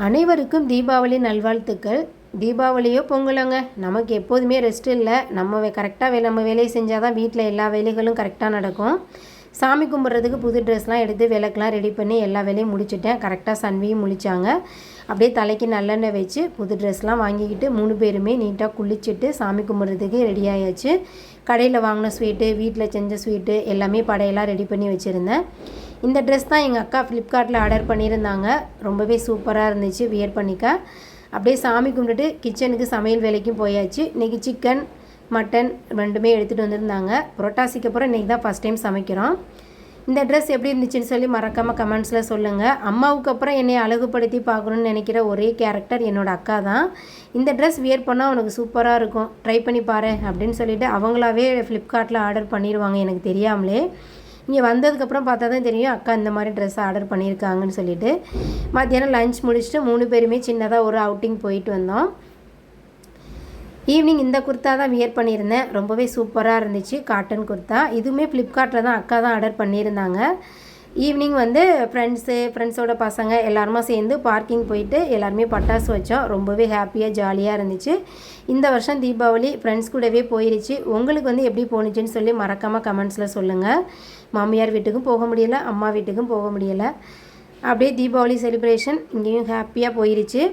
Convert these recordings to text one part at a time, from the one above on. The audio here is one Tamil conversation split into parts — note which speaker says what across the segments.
Speaker 1: அனைவருக்கும் தீபாவளி நல்வாழ்த்துக்கள். தீபாவளியோ பொங்கலோங்க, நமக்கு எப்போதுமே ரெஸ்ட் இல்லை. நம்ம கரெக்டாக நம்ம வேலையை செஞ்சால் தான் வீட்டில் எல்லா வேலைகளும் கரெக்டாக நடக்கும். சாமி கும்பிட்றதுக்கு புது ட்ரெஸ்லாம் எடுத்து விளக்கெலாம் ரெடி பண்ணி எல்லா வேலையும் முடிச்சுட்டேன். கரெக்டாக சன்வியும் முழிச்சாங்க. அப்படியே தலைக்கு நல்லெண்ணெய் வச்சு புது ட்ரெஸ்லாம் வாங்கிக்கிட்டு 3 பேருமே நீட்டாக குளிச்சுட்டு சாமி கும்பிட்றதுக்கு ரெடி ஆயாச்சு. கடையில் வாங்கின ஸ்வீட்டு, வீட்டில் செஞ்ச ஸ்வீட்டு எல்லாமே படையெல்லாம் ரெடி பண்ணி வச்சுருந்தேன். இந்த ட்ரெஸ் தான் எங்கள் அக்கா ஃப்ளிப்கார்ட்டில் ஆர்டர் பண்ணியிருந்தாங்க. ரொம்பவே சூப்பராக இருந்துச்சு வியர் பண்ணிக்க. அப்படியே சாமி கும்பிட்டுட்டு கிச்சனுக்கு சமையல் வேலைக்கும் போயாச்சு. இன்றைக்கி சிக்கன் மட்டன் ரெண்டுமே எடுத்துகிட்டு வந்திருந்தாங்க. புரோட்டாசிக்கு அப்புறம் இன்றைக்கி தான் ஃபஸ்ட் டைம் சமைக்கிறோம். இந்த ட்ரெஸ் எப்படி இருந்துச்சுன்னு சொல்லி மறக்காமல் கமெண்ட்ஸில் சொல்லுங்கள். அம்மாவுக்கு அப்புறம் என்னை அழகுபடுத்தி பார்க்கணுன்னு நினைக்கிற ஒரே கேரக்டர் என்னோடய அக்கா தான். இந்த ட்ரெஸ் வியர் பண்ணால் உனக்கு சூப்பராக இருக்கும், ட்ரை பண்ணி பாரு அப்படின்னு சொல்லிவிட்டு அவங்களாவே ஃப்ளிப்கார்ட்டில் ஆர்டர் பண்ணிடுவாங்க எனக்கு தெரியாமலே. இங்கே வந்ததுக்கப்புறம் பார்த்தா தான் தெரியும் அக்கா இந்த மாதிரி ட்ரெஸ் ஆர்டர் பண்ணியிருக்காங்கன்னு சொல்லிவிட்டு. மத்தியானம் லஞ்ச் முடிச்சுட்டு 3 பேருமே சின்னதாக ஒரு அவுட்டிங் போயிட்டு வந்தோம். ஈவினிங் இந்த குர்த்தா தான் வியர் பண்ணியிருந்தேன். ரொம்பவே சூப்பராக இருந்துச்சு, காட்டன் குர்த்தா. இதுவுமே ஃப்ளிப்கார்ட்டில் தான் அக்கா தான் ஆர்டர் பண்ணியிருந்தாங்க. ஈவினிங் ஃப்ரெண்ட்ஸோட பசங்க எல்லாருமா சேர்ந்து பார்க்கிங் போயிட்டு எல்லாருமே பட்டாசு வச்சோம். ரொம்பவே ஹாப்பியாக ஜாலியாக இருந்துச்சு. இந்த வருஷம் தீபாவளி ஃப்ரெண்ட்ஸ் கூடவே போயிருச்சு. உங்களுக்கு எப்படி போணுச்சுன்னு சொல்லி மறக்காமல் கமெண்ட்ஸில் சொல்லுங்கள். மாமியார் வீட்டுக்கும் போக முடியலை, அம்மா வீட்டுக்கும் போக முடியலை. அப்படியே தீபாவளி செலிப்ரேஷன் இங்கேயும் ஹாப்பியாக போயிருச்சு.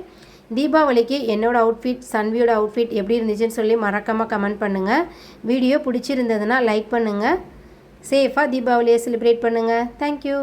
Speaker 1: தீபாவளிக்கு என்னோடய அவுட்ஃபிட், சன்வியோட அவுட்ஃபிட் எப்படி இருந்துச்சுன்னு சொல்லி மறக்காமல் கமெண்ட் பண்ணுங்கள். வீடியோ பிடிச்சிருந்ததுன்னா லைக் பண்ணுங்கள். சேஃபாக தீபாவளியை செலிப்ரேட் பண்ணுங்கள். தேங்க்யூ.